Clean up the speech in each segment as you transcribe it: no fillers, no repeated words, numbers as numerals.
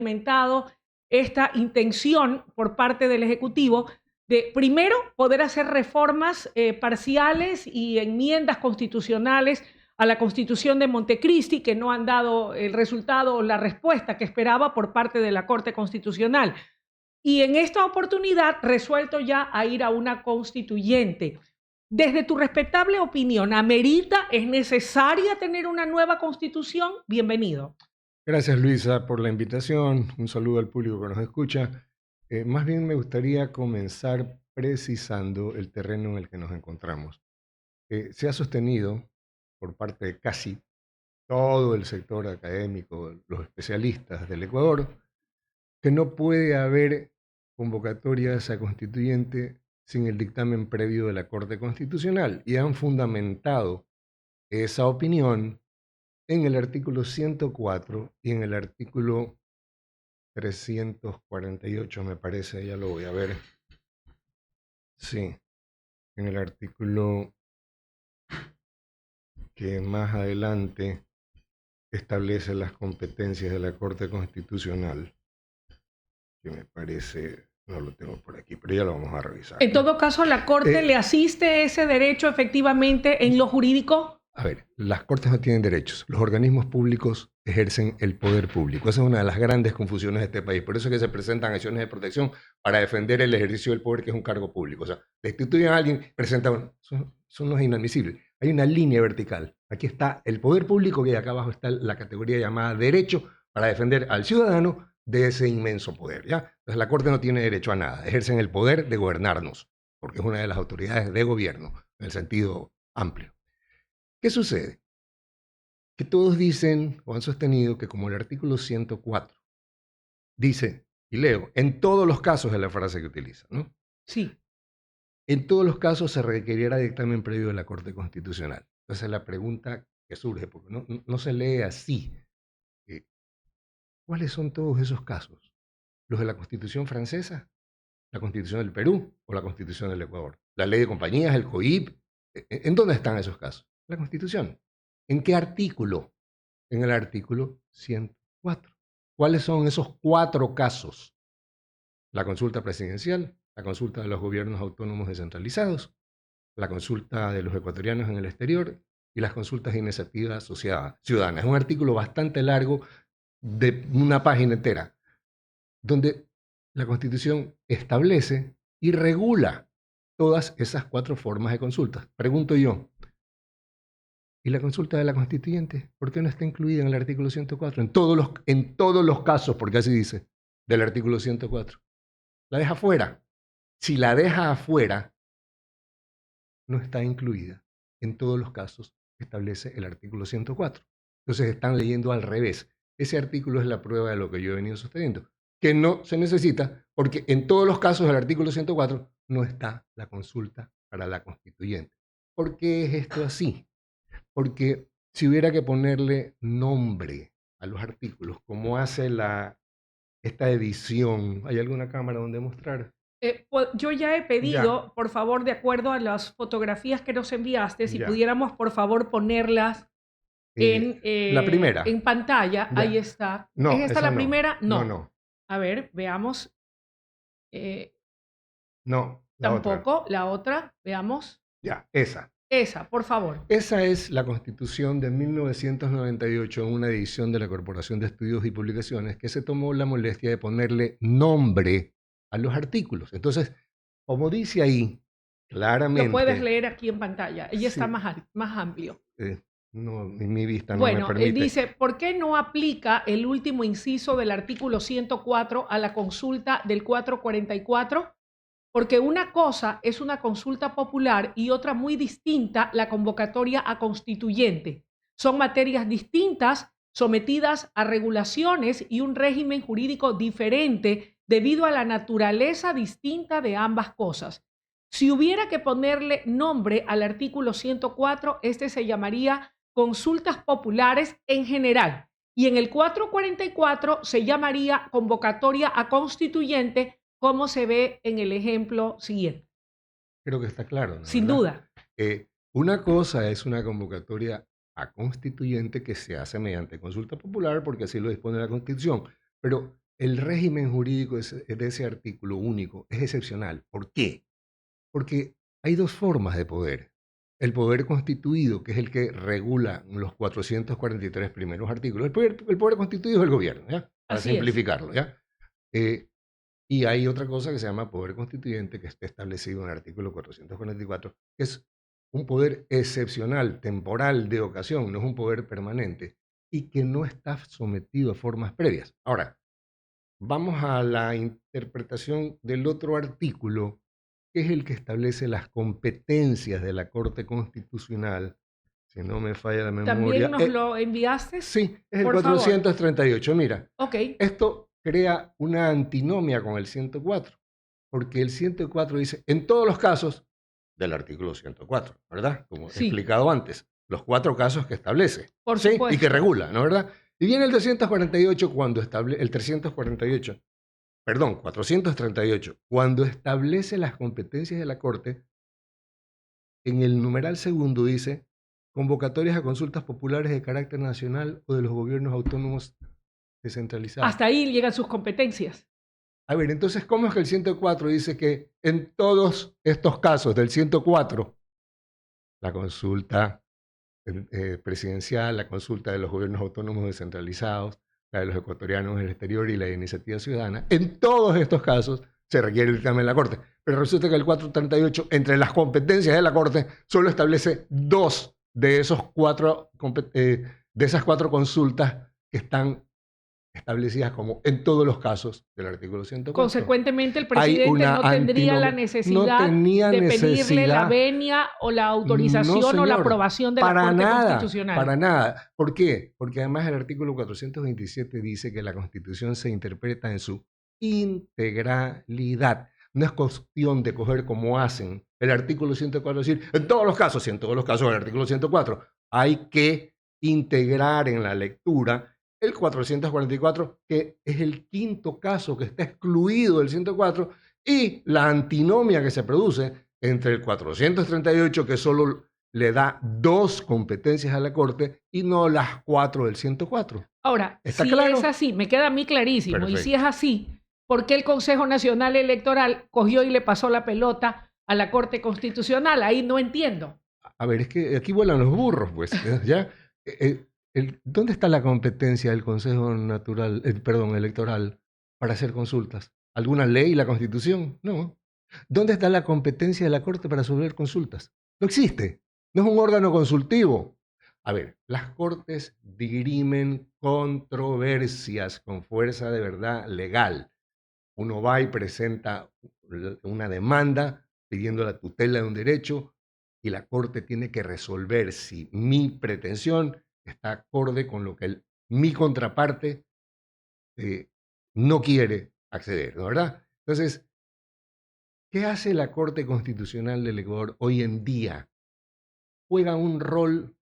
implementado esta intención por parte del Ejecutivo de, primero, poder hacer reformas parciales y enmiendas constitucionales a la Constitución de Montecristi, que no han dado el resultado o la respuesta que esperaba por parte de la Corte Constitucional. Y en esta oportunidad resuelto ya a ir a una constituyente. Desde tu respetable opinión, ¿amerita, es necesaria tener una nueva constitución? Bienvenido. Gracias, Luisa, por la invitación. Un saludo al público que nos escucha. Más bien me gustaría comenzar precisando el terreno en el que nos encontramos. Se ha sostenido por parte de casi todo el sector académico, los especialistas del Ecuador, que no puede haber convocatorias a constituyente sin el dictamen previo de la Corte Constitucional, y han fundamentado esa opinión en el artículo 104 y en el artículo 348, me parece, ya lo voy a ver. Sí, en el artículo que más adelante establece las competencias de la Corte Constitucional, que me parece, no lo tengo por aquí, pero ya lo vamos a revisar. En todo caso, ¿la Corte le asiste ese derecho efectivamente en lo jurídico? A ver, las cortes no tienen derechos. Los organismos públicos ejercen el poder público. Esa es una de las grandes confusiones de este país. Por eso es que se presentan acciones de protección para defender el ejercicio del poder, que es un cargo público. O sea, destituyen a alguien, presentan... Son los inadmisibles. Hay una línea vertical. Aquí está el poder público y acá abajo está la categoría llamada derecho para defender al ciudadano de ese inmenso poder, ¿ya? Entonces la Corte no tiene derecho a nada. Ejercen el poder de gobernarnos, porque es una de las autoridades de gobierno, en el sentido amplio. ¿Qué sucede? Que todos dicen o han sostenido que, como el artículo 104 dice, y leo, en todos los casos, es la frase que utiliza, ¿no? Sí. En todos los casos se requerirá dictamen previo de la Corte Constitucional. Entonces la pregunta que surge, porque no se lee así, ¿cuáles son todos esos casos? ¿Los de la Constitución francesa? ¿La Constitución del Perú o la Constitución del Ecuador? ¿La ley de compañías, el COIP? ¿En dónde están esos casos? La Constitución. ¿En qué artículo? En el artículo 104. ¿Cuáles son esos 4 casos? La consulta presidencial, la consulta de los gobiernos autónomos descentralizados, la consulta de los ecuatorianos en el exterior y las consultas de iniciativa ciudadana. Es un artículo bastante largo, de una página entera, donde la Constitución establece y regula todas esas 4 formas de consultas. Pregunto yo, ¿y la consulta de la constituyente? ¿Por qué no está incluida en el artículo 104? En todos los casos, porque así dice, del artículo 104. La deja afuera. Si la deja afuera, no está incluida en todos los casos que establece el artículo 104. Entonces están leyendo al revés. Ese artículo es la prueba de lo que yo he venido sosteniendo, que no se necesita porque en todos los casos del artículo 104 no está la consulta para la constituyente. ¿Por qué es esto así? Porque si hubiera que ponerle nombre a los artículos, como hace esta edición, ¿hay alguna cámara donde mostrar? Yo ya he pedido, por favor, de acuerdo a las fotografías que nos enviaste, si Ya. pudiéramos, por favor, ponerlas La primera. en pantalla. Ya. Ahí está. No, ¿Es esta esa la no. primera? No. No. A ver, veamos. No, la Tampoco. otra. La otra, veamos. Ya, esa. Esa, por favor. Esa es la Constitución de 1998, en una edición de la Corporación de Estudios y Publicaciones, que se tomó la molestia de ponerle nombre a los artículos. Entonces, como dice ahí, claramente... Lo puedes leer aquí en pantalla. Ella sí, está más amplio. No, mi vista no Bueno, me permite. él dice, ¿por qué no aplica el último inciso del artículo 104 a la consulta del 444? Porque una cosa es una consulta popular y otra muy distinta, la convocatoria a constituyente. Son materias distintas, sometidas a regulaciones y un régimen jurídico diferente debido a la naturaleza distinta de ambas cosas. Si hubiera que ponerle nombre al artículo 104, este se llamaría consultas populares en general. Y en el 444 se llamaría convocatoria a constituyente, como se ve en el ejemplo siguiente. Creo que está claro, ¿no? Sin ¿verdad? duda. Una cosa es una convocatoria a constituyente que se hace mediante consulta popular, porque así lo dispone la Constitución. Pero el régimen jurídico de ese artículo único es excepcional. ¿Por qué? Porque hay dos formas de poder. El poder constituido, que es el que regula los 443 primeros artículos. El poder constituido es el gobierno, ¿ya? Para Así es. simplificarlo, ¿ya? Eh, y hay otra cosa que se llama poder constituyente, que está establecido en el artículo 444, que es un poder excepcional, temporal, de ocasión, no es un poder permanente, y que no está sometido a formas previas. Ahora, vamos a la interpretación del otro artículo, que es el que establece las competencias de la Corte Constitucional, si no me falla la ¿También memoria. nos lo enviaste? Sí, es el Por favor. 438. Mira, Ok. esto crea una antinomia con el 104, porque el 104 dice, en todos los casos del artículo 104, ¿verdad? Como he Sí, explicado antes, los 4 casos que establece, por ¿sí? Y que supuesto. regula, ¿no verdad? Y viene el 248 cuando establece, el 348, perdón, 438, cuando establece las competencias de la Corte, en el numeral segundo dice, convocatorias a consultas populares de carácter nacional o de los gobiernos autónomos descentralizados. Hasta ahí llegan sus competencias. A ver, entonces, ¿cómo es que el 104 dice que en todos estos casos del 104, la consulta presidencial, la consulta de los gobiernos autónomos descentralizados, la de los ecuatorianos en el exterior y la de iniciativa ciudadana, en todos estos casos se requiere el dictamen de la Corte? Pero resulta que el 438, entre las competencias de la Corte, solo establece 2 de de esas 4 consultas que están establecidas como en todos los casos del artículo 104. Consecuentemente, el Hay presidente una no tendría la antinomia. No necesidad tenía de pedirle la necesidad. venia o la No, autorización o la señor. aprobación de la Para Corte nada. Para Constitucional. nada. ¿Por qué? Porque además el artículo 427 dice que la Constitución se interpreta en su integralidad. No es cuestión de coger como hacen el artículo 104, decir, en todos los casos, y en todos los casos del artículo 104. Hay que integrar en la lectura el 444, que es el quinto caso que está excluido del 104, y la antinomia que se produce entre el 438, que solo le da 2 competencias a la Corte, y no las 4 del 104. Ahora, ¿Está si es claro? así, me queda a mí clarísimo, y si es Perfecto. así, ¿por qué el Consejo Nacional Electoral cogió y le pasó la pelota a la Corte Constitucional? Ahí no entiendo. A ver, es que aquí vuelan los burros, pues, ¿ya? ¿Dónde está la competencia del Consejo Natural, perdón, Electoral para hacer consultas? ¿Alguna ley, la Constitución? No. ¿Dónde está la competencia de la Corte para resolver consultas? No existe. No es un órgano consultivo. A ver, las Cortes dirimen controversias con fuerza de verdad legal. Uno va y presenta una demanda pidiendo la tutela de un derecho y la Corte tiene que resolver si mi pretensión está acorde con lo que mi contraparte eh, no quiere acceder, ¿no? ¿Verdad? Entonces, ¿qué hace la Corte Constitucional del Ecuador hoy en día? Juega un rol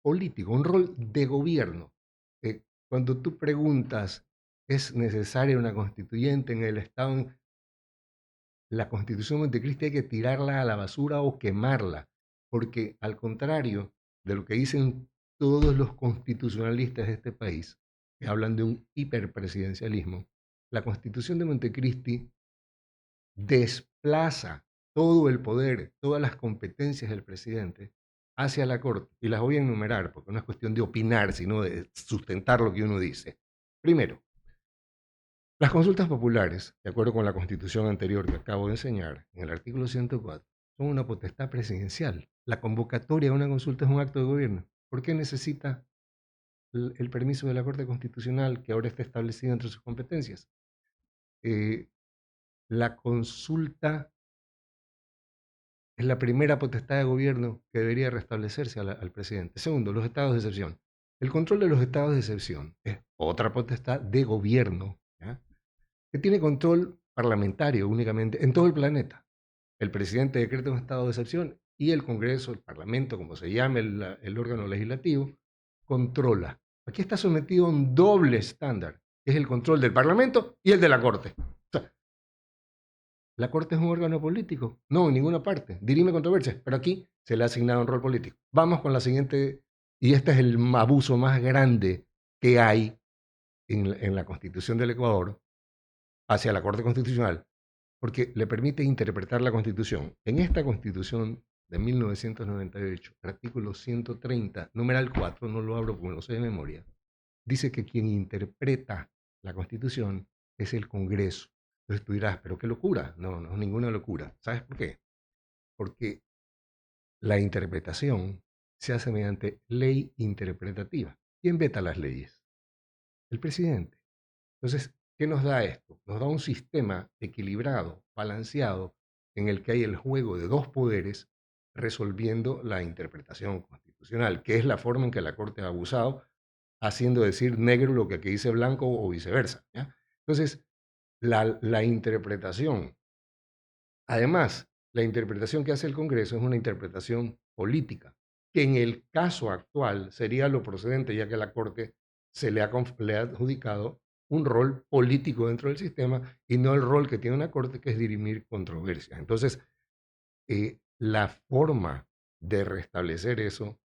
político, un rol de gobierno. Cuando tú preguntas, ¿es necesaria una constituyente en el Estado? La Constitución Montecristi hay que tirarla a la basura o quemarla, porque al contrario de lo que dicen todos los constitucionalistas de este país, que hablan de un hiperpresidencialismo, la Constitución de Montecristi desplaza todo el poder, todas las competencias del presidente hacia la Corte. Y las voy a enumerar, porque no es cuestión de opinar, sino de sustentar lo que uno dice. Primero, las consultas populares, de acuerdo con la constitución anterior que acabo de enseñar, en el artículo 104, son una potestad presidencial. La convocatoria de una consulta es un acto de gobierno. ¿Por qué necesita el permiso de la Corte Constitucional, que ahora está establecido entre sus competencias? Eh, la consulta es la primera potestad de gobierno que debería restablecerse al presidente. Segundo, los estados de excepción. El control de los estados de excepción es otra potestad de gobierno, ¿ya? Que tiene control parlamentario únicamente en todo el planeta. El presidente decreta un estado de excepción y el Congreso, el Parlamento, como se llame el órgano legislativo, controla. Aquí está sometido a un doble estándar, que es el control del Parlamento y el de la Corte. O sea, ¿la Corte es un órgano político? No, en ninguna parte. Dirime controversias, pero aquí se le ha asignado un rol político. Vamos con la siguiente, y este es el abuso más grande que hay en la Constitución del Ecuador, hacia la Corte Constitucional, porque le permite interpretar la Constitución. En esta Constitución de 1998, artículo 130, numeral 4, no lo abro porque no lo sé de memoria, dice que quien interpreta la Constitución es el Congreso. Entonces tú dirás, pero qué locura. No, no es ninguna locura. ¿Sabes por qué? Porque la interpretación se hace mediante ley interpretativa. ¿Quién veta las leyes? El presidente. Entonces, ¿qué nos da esto? Nos da un sistema equilibrado, balanceado, en el que hay el juego de dos poderes resolviendo la interpretación constitucional, que es la forma en que la Corte ha abusado, haciendo decir negro lo que aquí dice blanco o viceversa, ¿ya? Entonces, la interpretación, además, la interpretación que hace el Congreso es una interpretación política, que en el caso actual sería lo procedente, ya que la Corte le ha adjudicado un rol político dentro del sistema y no el rol que tiene una Corte, que es dirimir controversias. Entonces, la forma de restablecer eso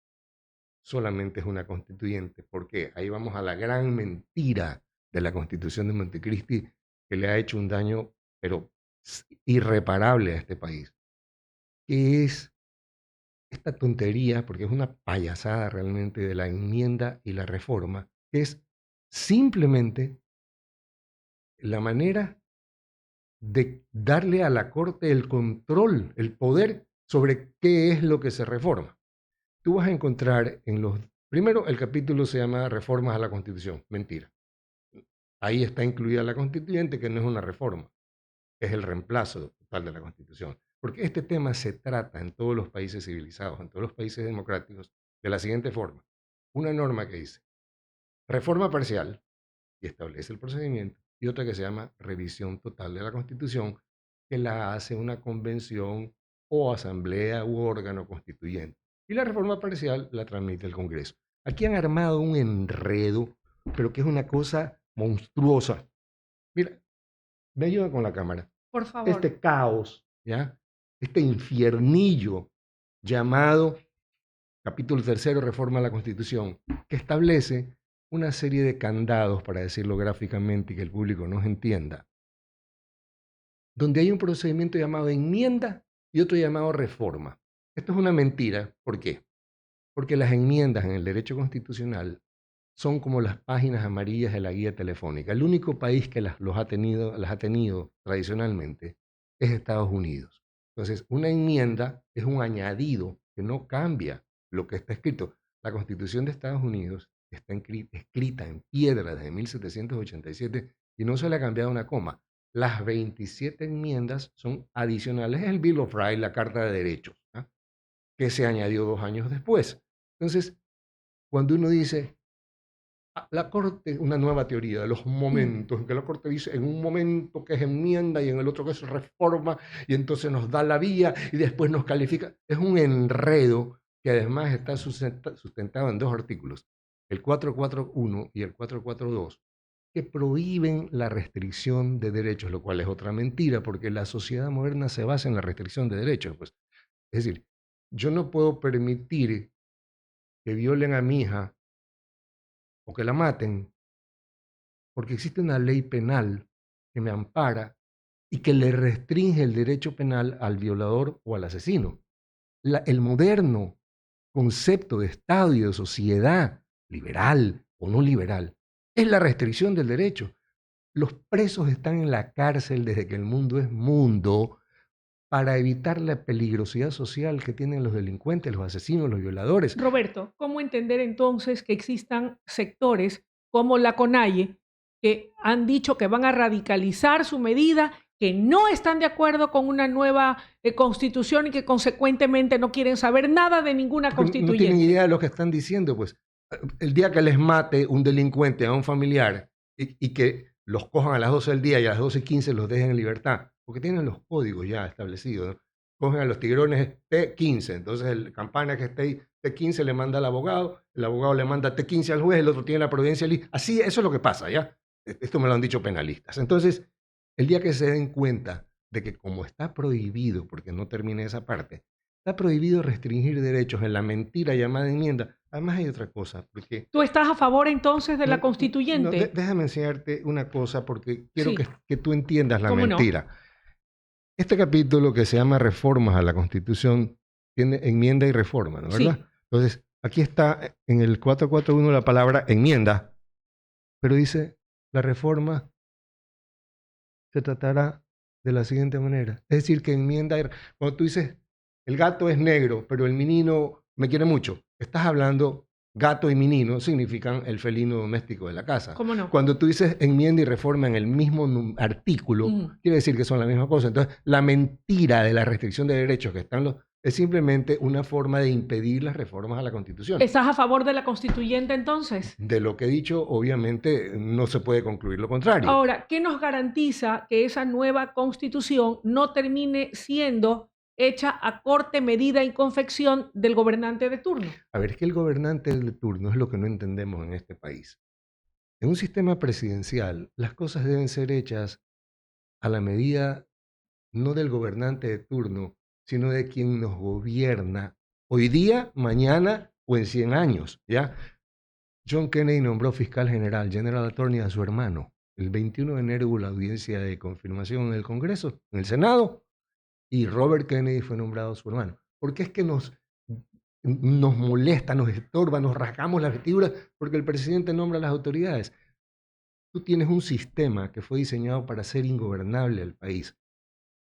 solamente es una constituyente, porque ahí vamos a la gran mentira de la Constitución de Montecristi, que le ha hecho un daño, pero irreparable a este país, que es esta tontería, porque es una payasada realmente, de la enmienda y la reforma, que es simplemente la manera de darle a la Corte el control, el poder sobre qué es lo que se reforma. Tú vas a encontrar en los... Primero, el capítulo se llama Reformas a la Constitución. Mentira. Ahí está incluida la constituyente, que no es una reforma, es el reemplazo total de la Constitución. Porque este tema se trata en todos los países civilizados, en todos los países democráticos, de la siguiente forma. Una norma que dice reforma parcial, y establece el procedimiento, y otra que se llama revisión total de la Constitución, que la hace una convención o asamblea u órgano constituyente. Y la reforma parcial la transmite el Congreso. Aquí han armado un enredo, pero que es una cosa monstruosa. Mira, me ayuda con la cámara. Por favor. Este caos, ¿ya? Este infiernillo llamado capítulo tercero, reforma a la Constitución, que establece una serie de candados, para decirlo gráficamente y que el público nos entienda, donde hay un procedimiento llamado enmienda y otro llamado reforma. Esto es una mentira. ¿Por qué? Porque las enmiendas en el derecho constitucional son como las páginas amarillas de la guía telefónica. El único país que las ha tenido tradicionalmente es Estados Unidos. Entonces, una enmienda es un añadido que no cambia lo que está escrito. La Constitución de Estados Unidos está escrita en piedra desde 1787 y no se le ha cambiado una coma. Las 27 enmiendas son adicionales. Es el Bill of Rights, la Carta de Derechos, ¿ah? Que se añadió 2 años después. Entonces, cuando uno dice, la Corte, una nueva teoría de los momentos, en que la Corte dice en un momento que es enmienda y en el otro que es reforma, y entonces nos da la vía y después nos califica, es un enredo que además está sustentado en 2 artículos, el 441 y el 442, que prohíben la restricción de derechos, lo cual es otra mentira, porque la sociedad moderna se basa en la restricción de derechos. Pues. Es decir, yo no puedo permitir que violen a mi hija o que la maten, porque existe una ley penal que me ampara y que le restringe el derecho penal al violador o al asesino. El moderno concepto de Estado y de sociedad, liberal o no liberal, es la restricción del derecho. Los presos están en la cárcel desde que el mundo es mundo para evitar la peligrosidad social que tienen los delincuentes, los asesinos, los violadores. Roberto, ¿cómo entender entonces que existan sectores como la CONAIE que han dicho que van a radicalizar su medida, que no están de acuerdo con una nueva constitución y que consecuentemente no quieren saber nada de ninguna constituyente? No tienen idea de lo que están diciendo, pues. El día que les mate un delincuente a un familiar y que los cojan a las 12 del día y a las 12:15 los dejen en libertad, porque tienen los códigos ya establecidos, ¿no? Cogen a los tigrones T15, entonces el campana que esté ahí, T15 le manda al abogado, el abogado le manda T15 al juez, el otro tiene la providencia. Así, eso es lo que pasa, ¿ya? Esto me lo han dicho penalistas. Entonces, el día que se den cuenta de que como está prohibido, porque no termine esa parte, está prohibido restringir derechos en la mentira llamada enmienda. Además hay otra cosa, porque... ¿Tú estás a favor entonces de la No, constituyente? déjame enseñarte una cosa, porque quiero Sí, que tú entiendas la ¿cómo no? mentira. Este capítulo que se llama Reformas a la Constitución tiene enmienda y reforma, ¿no? ¿Verdad? Sí. Entonces, aquí está en el 441 la palabra enmienda, pero dice, la reforma se tratará de la siguiente manera. Es decir, que enmienda, cuando tú dices, el gato es negro, pero el menino me quiere mucho, estás hablando, gato y menino significan el felino doméstico de la casa. ¿Cómo no? Cuando tú dices enmienda y reforma en el mismo artículo, quiere decir que son la misma cosa. Entonces, la mentira de la restricción de derechos que están es simplemente una forma de impedir las reformas a la Constitución. ¿Estás a favor de la constituyente entonces? De lo que he dicho, obviamente, no se puede concluir lo contrario. Ahora, ¿qué nos garantiza que esa nueva constitución no termine siendo hecha a corte, medida y confección del gobernante de turno? A ver, es que el gobernante de turno es lo que no entendemos en este país. En un sistema presidencial, las cosas deben ser hechas a la medida no del gobernante de turno, sino de quien nos gobierna hoy día, mañana o en 100 años, ¿ya? John Kennedy nombró fiscal general, General Attorney, a su hermano. El 21 de enero hubo la audiencia de confirmación en el Congreso, en el Senado, y Robert Kennedy fue nombrado su hermano. Porque es que nos molesta, nos estorba, nos rasgamos las vestiduras porque el presidente nombra a las autoridades. Tú tienes un sistema que fue diseñado para hacer ingobernable al país.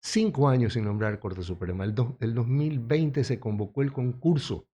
5 años sin nombrar Corte Suprema. El 2020 se convocó el concurso.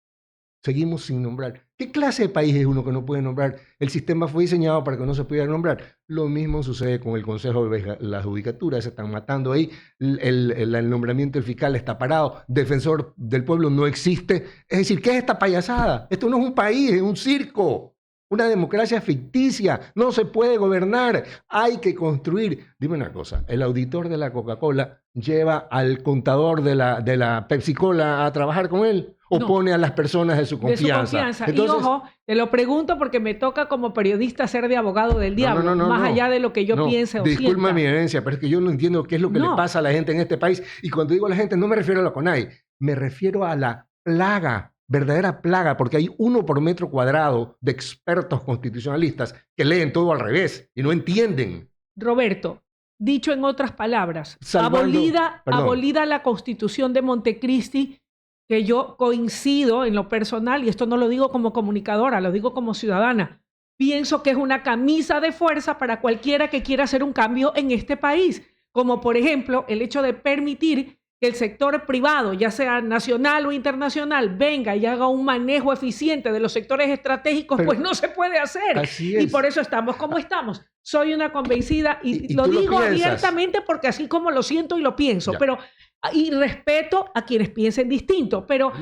Seguimos sin nombrar. ¿Qué clase de país es uno que no puede nombrar? El sistema fue diseñado para que no se pudiera nombrar. Lo mismo sucede con el Consejo de la Judicatura. Se están matando ahí. El nombramiento del fiscal está parado. Defensor del pueblo no existe. Es decir, ¿qué es esta payasada? Esto no es un país, es un circo. Una democracia ficticia. No se puede gobernar. Hay que construir. Dime una cosa. El auditor de la Coca-Cola lleva al contador de la Pepsi-Cola a trabajar con él. ¿O No. pone a las personas de su confianza? Entonces, y ojo, te lo pregunto porque me toca como periodista ser de abogado del diablo, más allá de lo que yo piense o sienta. Disculpa mi herencia, pero es que yo no entiendo qué es lo que le pasa a la gente en este país. Y cuando digo a la gente, no me refiero a la CONAI, me refiero a la plaga, verdadera plaga, porque hay 1 por metro cuadrado de expertos constitucionalistas que leen todo al revés y no entienden. Roberto, dicho en otras palabras, abolida la Constitución de Montecristi, que yo coincido en lo personal, y esto no lo digo como comunicadora, lo digo como ciudadana, pienso que es una camisa de fuerza para cualquiera que quiera hacer un cambio en este país, como por ejemplo el hecho de permitir que el sector privado, ya sea nacional o internacional, venga y haga un manejo eficiente de los sectores estratégicos, pues no se puede hacer. Así es. Y por eso estamos como estamos. Soy una convencida y lo digo abiertamente porque así como lo siento y lo pienso, pero y respeto a quienes piensen distinto, pero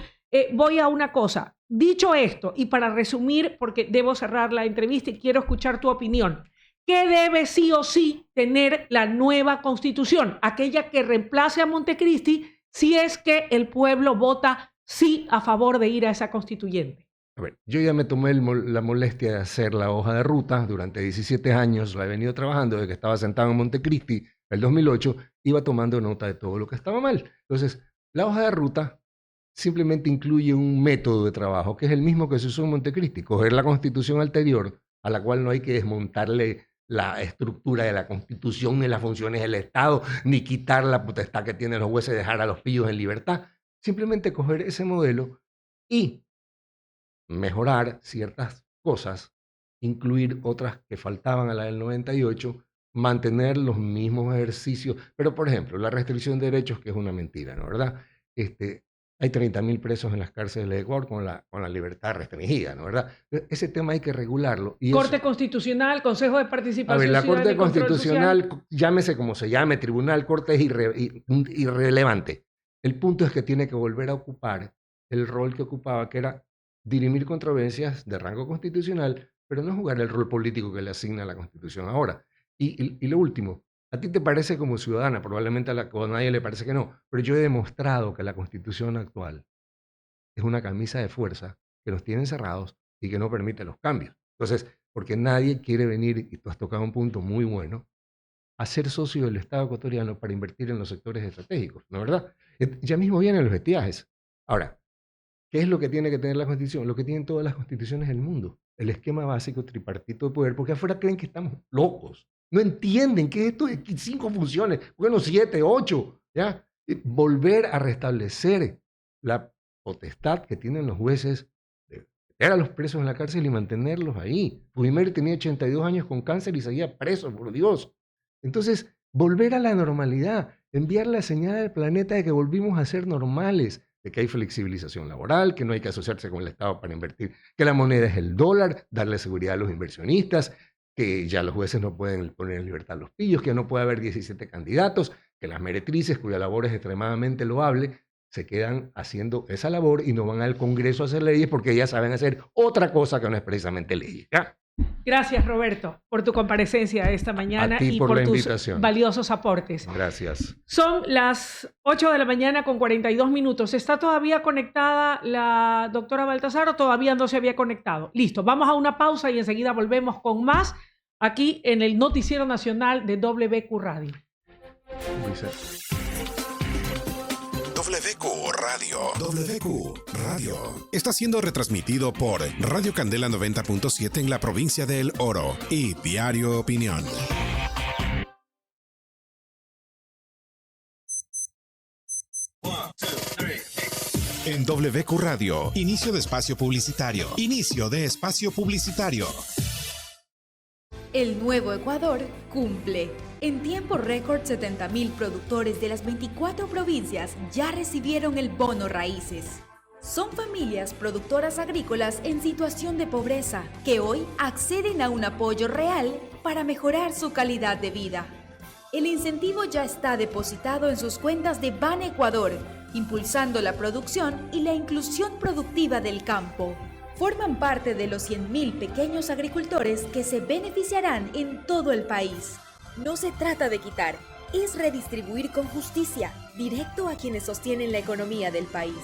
voy a una cosa. Dicho esto, y para resumir, porque debo cerrar la entrevista y quiero escuchar tu opinión, ¿qué debe sí o sí tener la nueva Constitución? Aquella que reemplace a Montecristi si es que el pueblo vota sí a favor de ir a esa constituyente. A ver, yo ya me tomé la molestia de hacer la hoja de ruta. Durante 17 años la he venido trabajando desde que estaba sentado en Montecristi, el 2008, iba tomando nota de todo lo que estaba mal. Entonces, la hoja de ruta simplemente incluye un método de trabajo que es el mismo que se usó en Montecristi, coger la constitución anterior, a la cual no hay que desmontarle la estructura de la Constitución, ni las funciones del Estado, ni quitar la potestad que tienen los jueces de dejar a los pillos en libertad. Simplemente coger ese modelo y mejorar ciertas cosas, incluir otras que faltaban a la del 98, mantener los mismos ejercicios. Pero, por ejemplo, la restricción de derechos, que es una mentira, ¿no? ¿Verdad? Hay 30.000 presos en las cárceles de Ecuador con la libertad restringida, ¿no? ¿Verdad? Ese tema hay que regularlo. Y Corte Constitucional, Consejo de Participación Ciudadana. A ver, la Corte y Control Constitucional, Social. llámese como se llame, tribunal, corte, es irrelevante. El punto es que tiene que volver a ocupar el rol que ocupaba, que era dirimir controversias de rango constitucional, pero no jugar el rol político que le asigna la Constitución ahora. Y lo último, a ti te parece como ciudadana, probablemente a nadie le parece que no, pero yo he demostrado que la Constitución actual es una camisa de fuerza que nos tiene encerrados y que no permite los cambios. Entonces, porque nadie quiere venir, y tú has tocado un punto muy bueno, a ser socio del Estado ecuatoriano para invertir en los sectores estratégicos, ¿no es verdad? Ya mismo vienen los estiajes. Ahora, ¿qué es lo que tiene que tener la Constitución? Lo que tienen todas las constituciones del mundo. El esquema básico tripartito de poder, porque afuera creen que estamos locos. No entienden que esto es 5 funciones, bueno, 7, 8, ¿ya? Volver a restablecer la potestad que tienen los jueces de meter a los presos en la cárcel y mantenerlos ahí. Fujimori tenía 82 años con cáncer y seguía preso, por Dios. Entonces, volver a la normalidad, enviar la señal al planeta de que volvimos a ser normales, de que hay flexibilización laboral, que no hay que asociarse con el Estado para invertir, que la moneda es el dólar, darle seguridad a los inversionistas, que ya los jueces no pueden poner en libertad a los pillos, que no puede haber 17 candidatos, que las meretrices, cuya labor es extremadamente loable, se quedan haciendo esa labor y no van al Congreso a hacer leyes porque ellas saben hacer otra cosa que no es precisamente leyes. ¿Ya? Gracias, Roberto, por tu comparecencia esta mañana y por la tus invitación. valiosos aportes. Gracias. Son las 8 de la mañana con 42 minutos. ¿Está todavía conectada la doctora Baltasar o todavía no se había conectado? Listo, vamos a una pausa y enseguida volvemos con más aquí en el Noticiero Nacional de WQ Radio. WQ Radio. WQ Radio. Está siendo retransmitido por Radio Candela 90.7 en la provincia de El Oro y Diario Opinión. En WQ Radio, inicio de espacio publicitario. Inicio de espacio publicitario. El Nuevo Ecuador cumple. En tiempo récord, 70.000 productores de las 24 provincias ya recibieron el bono raíces. Son familias productoras agrícolas en situación de pobreza que hoy acceden a un apoyo real para mejorar su calidad de vida. El incentivo ya está depositado en sus cuentas de Ban Ecuador, impulsando la producción y la inclusión productiva del campo. Forman parte de los 100.000 pequeños agricultores que se beneficiarán en todo el país. No se trata de quitar, es redistribuir con justicia, directo a quienes sostienen la economía del país.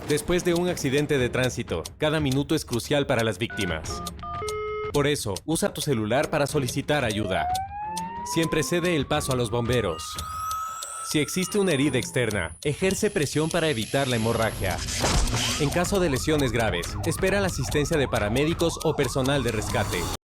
Después de un accidente de tránsito, cada minuto es crucial para las víctimas. Por eso, usa tu celular para solicitar ayuda. Siempre cede el paso a los bomberos. Si existe una herida externa, ejerce presión para evitar la hemorragia. En caso de lesiones graves, espera la asistencia de paramédicos o personal de rescate.